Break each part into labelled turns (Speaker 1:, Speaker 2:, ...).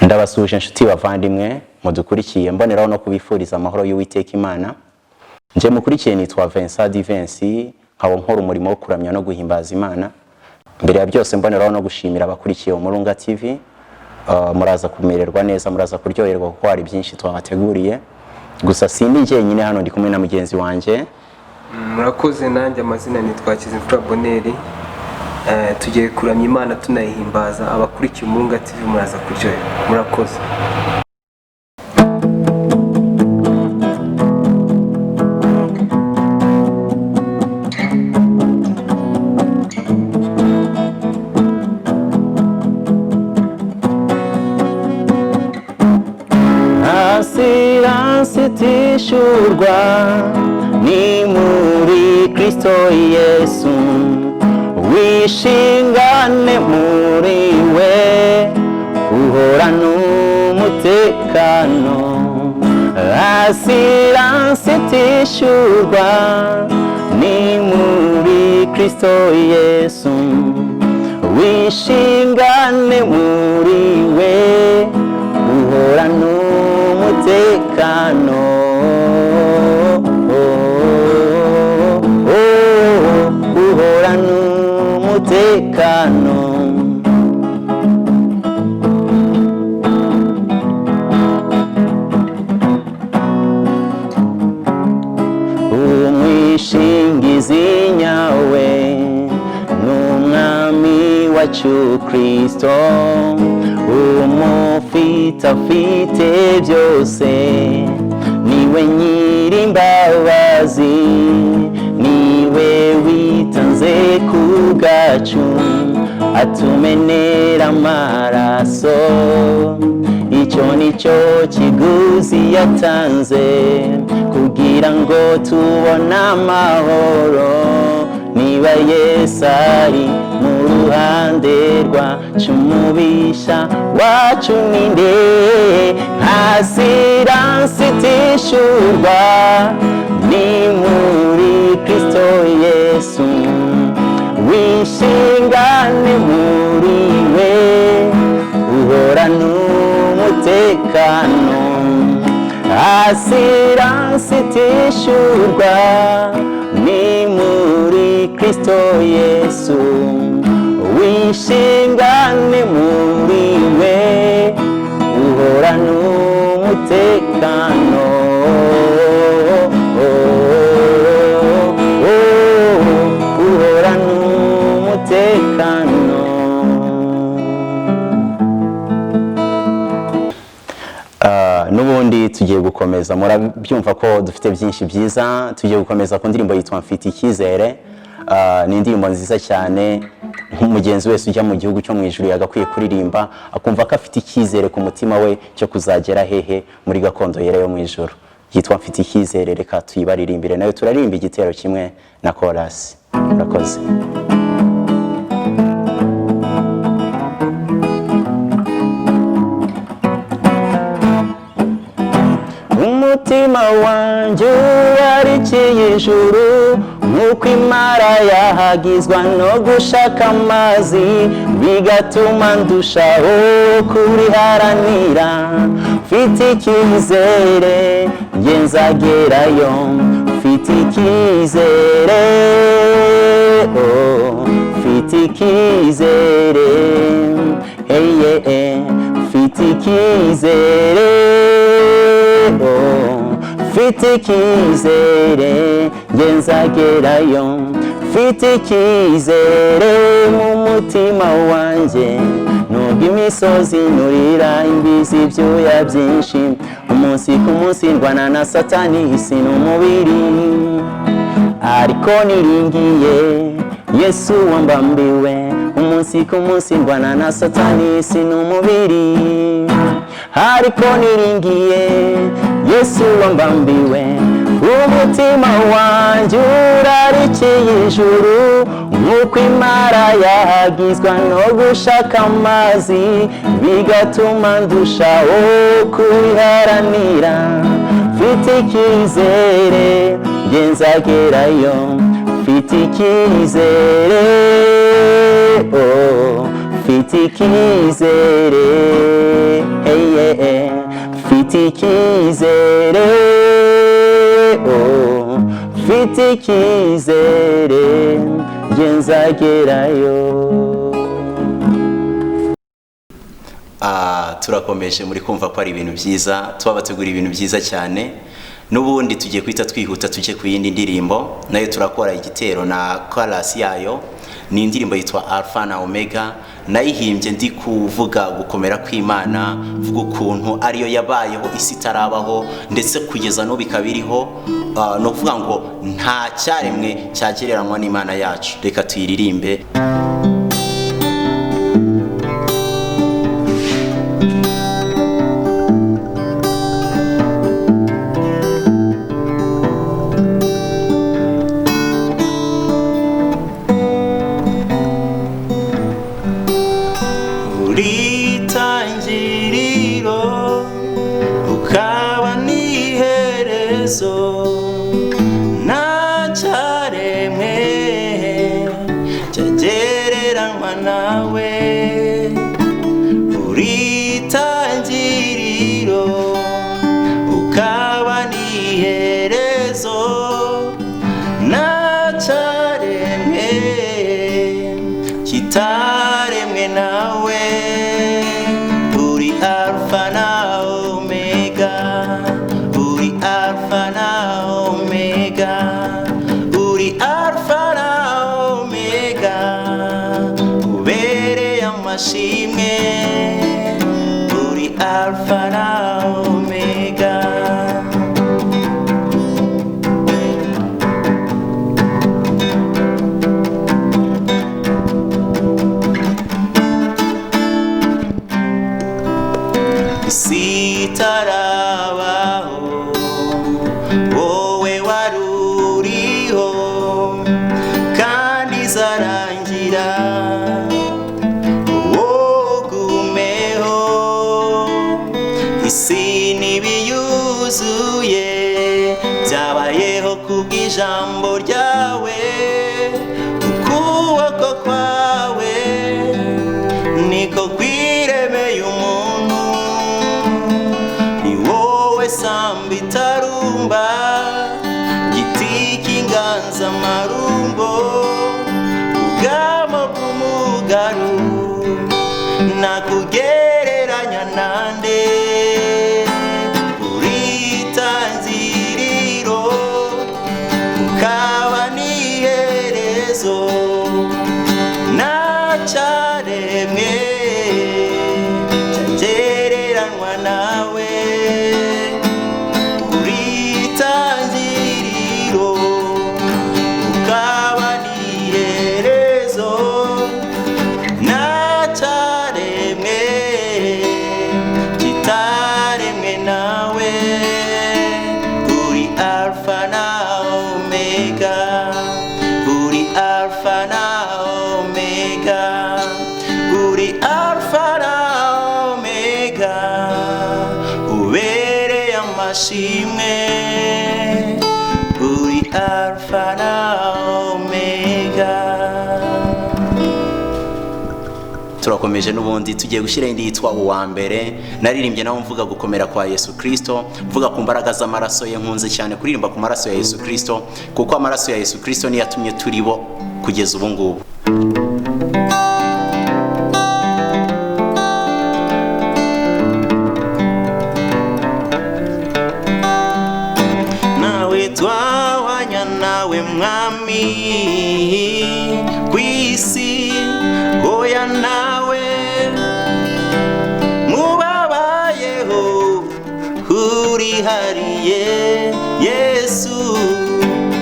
Speaker 1: Ndabasuje inshuti bavandimwe mudukurikiye mboneraho no kubifuriza amahoro y'Uwiteka Imana. Nje mukurikiye nitwa Divency nkaba nkora umurimo wo kuramya no guhimbaza Imana. Mbere ya byose mboneraho no gushimira abakurikiye Umurunga TV. Muraza kumererwa neza, muraza kuryoherwa kuko hari byinshi twabateguriye. Gusa sindi njyenyine hano ndi kumwe na mugenzi wanje.
Speaker 2: Murakoze nanjye amazina nitwa Icyizere. Tugiye kuramya Imana tunayihimbaza. Abakurikiye Umurunga TV muraza kuryoherwa. Murakoze.
Speaker 1: Itishyurwa ni muri Kristo Yesu, wishingane muri we uhorana umutekano. Itishyurwa ni muri Kristo Yesu, wishingane muri we uhorana umutekano. Uhorana umutekano. Umwishingizi nyawe n'Umwami wacu Kristo, umufite afite byose, niwe Nyirimbabazi, niwe witanze ku bwacu atumenera amaraso. Icyo nicyo kiguzi yatanze kugira ngo tubone amahoro. Niba Yesu ari mu ruhande rwacu, umubisha wacu ninde? Itishyurwa ni muri Kristo Yesu, wishingane muri we uhorana umutekano. Itishyurwa ni muri Kristo Yesu, wishingane muri we uhorana umutekano. Uhorana umutekano. Nubundi tugiye gukomeza, murabyumva ko dufite byinshi byiza. Tugiye gukomeza ku ndirimbo yitwa Mfite Icyizere. Ni indirimbo nziza cyane, nk'umugenzi wese ujya mu gihugu cyo mu ijuru yagakwiye kuririmba akumva ko afite icyizere ku mutima we cyo kuzagera hehe muri gakondo yera yo mu ijuru. Yitwa Mfite Icyizere. Reka tuyibaririmbire nayo turaririmba igitero kimwe na chorus. Murakoze. Umutima wanjye warikiye ijuru, nk'uko imara yahagizwa no gushaka amazi, bigatuma ndushaho kuriharanira. Mfite icyizere njye nzagerayo, mfite icyizere, mfite icyizere, mfite icyizere, mfite icyizere njye nzagerayo. Mfite icyizere mu mutima wanjye, nubwo imisozi nurira imbizi ibyuya byinshi, umunsi ku munsi ndwana na Satani isi n'umubiri, ariko niringiye Yesu wambambiwe. Umunsi ku munsi ndwana na Satani isi n'umubiri, ariko niringiye Yesu wambambiwe. Umutima wanjye urarikiye ijuru, nk'uko imara yahagizwa no gushaka amazi, bigatuma ndushaho kuriharanira. Mfite icyizere njye nzagerayo, mfite icyizere, mfite icyizere, mfite icyizere, oh, mfite icyizere njye nzagerayo. Turakomeje muri kumva ko ari ibintu byiza, tubabategura ibintu byiza cyane. N'ubundi tugiye kwita twihuta tujye ku yindi ndirimbo, nayo turakora igitero na chorus yayo. Ni indirimbo yitwa Alpha na Omega, nayihimbye ndi kuvuga gukomera kw'Imana, vuga ukuntu ariyo yabayeho isi tarabaho ndetse kugeza no bikabiriho. No kuvuga ngo nta cyaremwe cyagereranywa n'Imana yacu. Reka tuyiririmbe.
Speaker 3: Kitaremwe nawe, uri Alpha na Omega, uri Alpha na Omega, uri Alpha na Omega, ubereye amashimwe, uri Alpha na Omega. Sitarabaho wowe waruriho kandi zarangira, wogumeho isi n'ibiyuzuye byabayeho kubw'ijambo ryawe, ukuboko kwawe niko kwiremeye umuntu, samba itarumba, giti cy'inganzamarumbo, ubwamo bw'umugaru, nakugereranya nande, uri itangiriro ukaba n'iherezo, ntacyaremwe cyagereranywa nawe, shimwe, uri Alpha na Omega.
Speaker 1: Turakomeje n'ubundi tugiye gushyira indi yitwa Uwa Mbere. Naririmbye nawe mvuga gukomera kwa Yesu Kristo, mvuga ku mbaraga z'amaraso ye. Nkunze cyane kuririmba ku maraso ya Yesu Kristo, kuko amaraso ya Yesu Kristo niyo yatumye turi bo kugeza ubu ngubu.
Speaker 3: Twawanya nawe mwami kwisi, oya nawe mubabayeho urihariye, Yesu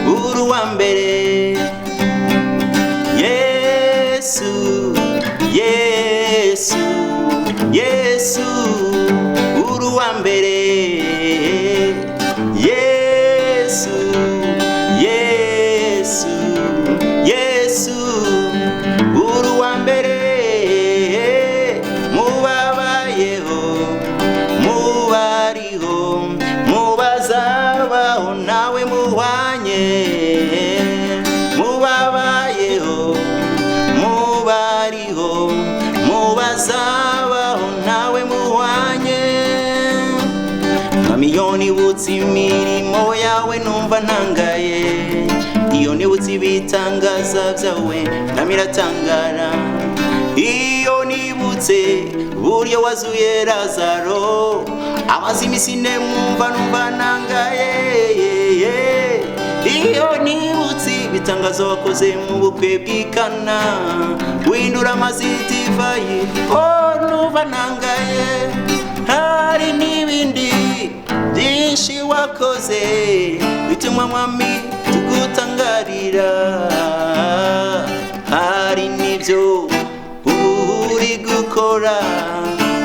Speaker 3: uri uwa mbere, Yesu, Yesu, Yesu uri uwa mbere, mubazabaho nawe muhwanye. iyo nibutse imirimo yawe numva ntangaye, iyo nibutse ibitangaza byawe namiratangara, iyo nibutse uburyo wazuye Lazaro amaze iminsi ine mwumva numva ntangaye, iyo nibutse ibitangazo wakoze mu bukwe bw'Ikana windura amazi divayi, numva ntangaye. Hari n'ibindi byinshi wakoze bituma mwami tugutangarira, hari n'ibyo uri gukora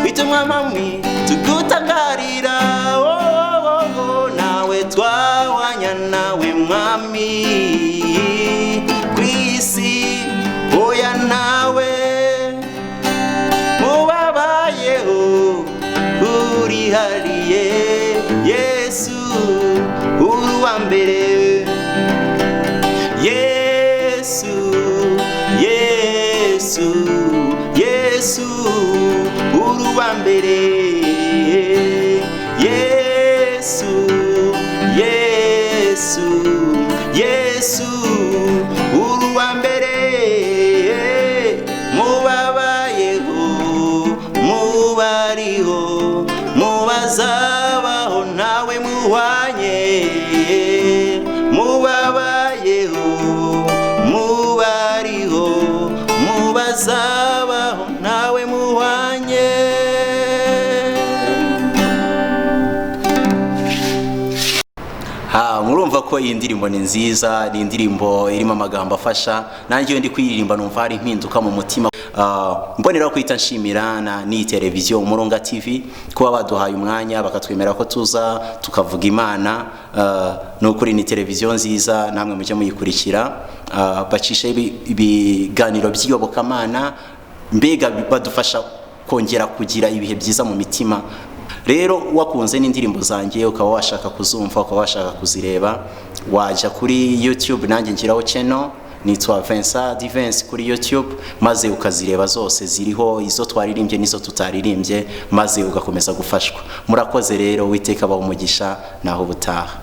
Speaker 3: bituma mwami tugutangarira, nawe twawanya nawe mwami kwisi, oya nawe mubabayeho urihariye Yesu uri uwa mbere, Yesu Yesu Yesu uri uwa mbere, Yesu Yesu Yesu uri uwa mbere, mubabayeho mubariho mubazabaho nawe muhwanye, mubabayeho mubariho mubazabaho nawe muhwanye. Murumva ko iyi ndirimbo ni nziza, ni indirimbo irimo amagambo afasha, nanjye ndi kuyiririmba numva hari impinduka mu mutima. Mbonera kwita nshimira ni televiziyo Umurunga TV kuba baduhaye umwanya bakatwemera ko tuza tukavuga Imana. Nukuri ni televiziyo nziza, namwe mujye muyikurikira, bacisha ibiganiro by'iyobokamana, mbega badufasha kongera kugira ibihe byiza mu mitima. Rero wakunze n'indirimbo zanjye ukaba washaka kuzumva, ukaba washaka kuzireba, wajya kuri YouTube, nanjye ngiraho channel nitwa Divency kuri YouTube, maze ukazireba zose, ziriho izo twaririmbye n'izo tutaririmbye, maze ugakomeza gufashwa. Murakoze rero, Uwiteka abahe umugisha, naho ubutaha.